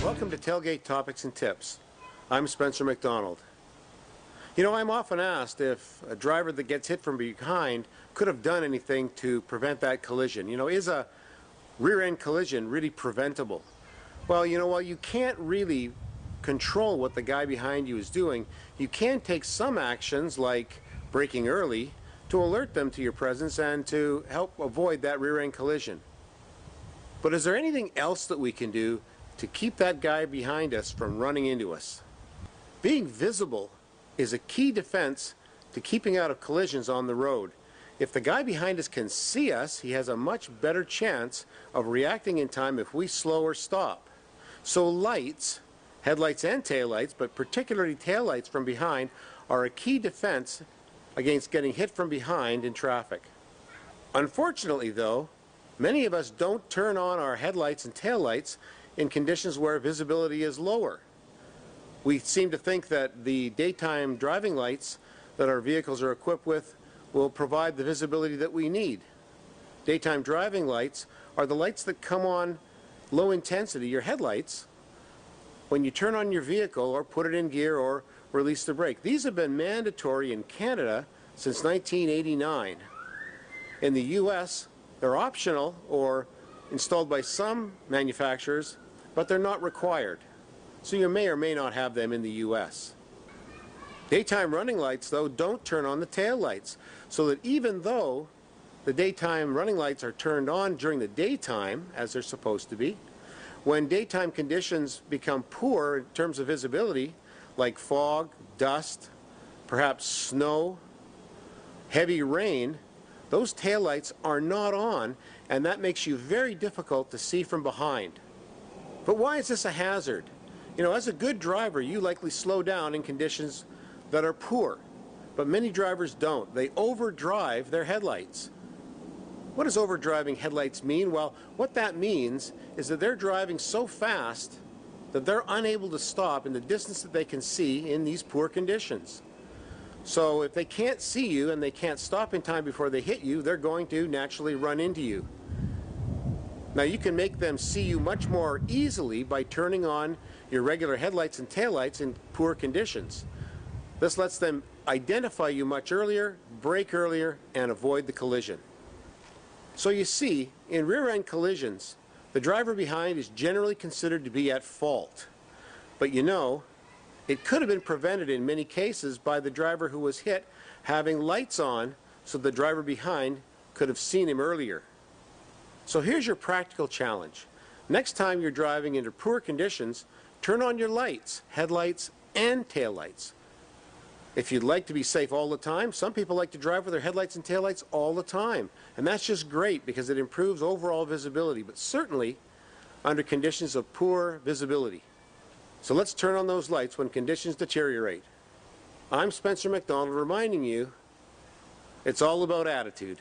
Welcome to Tailgate Topics and Tips. I'm Spencer McDonald. You know, I'm often asked if a driver that gets hit from behind could have done anything to prevent that collision. You know, is a rear-end collision really preventable? Well, you know, while you can't really control what the guy behind you is doing, you can take some actions like braking early to alert them to your presence and to help avoid that rear-end collision. But is there anything else that we can do to keep that guy behind us from running into us? Being visible is a key defense to keeping out of collisions on the road. If the guy behind us can see us, he has a much better chance of reacting in time if we slow or stop. So lights, headlights and taillights, but particularly taillights from behind, are a key defense against getting hit from behind in traffic. Unfortunately though, many of us don't turn on our headlights and taillights in conditions where visibility is lower. We seem to think that the daytime driving lights that our vehicles are equipped with will provide the visibility that we need. Daytime driving lights are the lights that come on low intensity, your headlights, when you turn on your vehicle or put it in gear or release the brake. These have been mandatory in Canada since 1989. In the US, they're optional or installed by some manufacturers, but they're not required. So you may or may not have them in the US. Daytime running lights, though, don't turn on the tail lights, so that even though the daytime running lights are turned on during the daytime, as they're supposed to be, when daytime conditions become poor in terms of visibility, like fog, dust, perhaps snow, heavy rain, those taillights are not on, and that makes you very difficult to see from behind. But why is this a hazard? You know, as a good driver, you likely slow down in conditions that are poor, but many drivers don't. They overdrive their headlights. What does overdriving headlights mean? Well, what that means is that they're driving so fast that they're unable to stop in the distance that they can see in these poor conditions. So if they can't see you and they can't stop in time before they hit you, they're going to naturally run into you. Now you can make them see you much more easily by turning on your regular headlights and taillights in poor conditions. This lets them identify you much earlier, brake earlier, and avoid the collision. So you see, in rear-end collisions, the driver behind is generally considered to be at fault. But you know, it could have been prevented in many cases by the driver who was hit having lights on so the driver behind could have seen him earlier. So here's your practical challenge. Next time you're driving into poor conditions, turn on your lights, headlights and taillights. If you'd like to be safe all the time, some people like to drive with their headlights and taillights all the time. And that's just great because it improves overall visibility, but certainly under conditions of poor visibility. So let's turn on those lights when conditions deteriorate. I'm Spencer McDonald reminding you, it's all about attitude.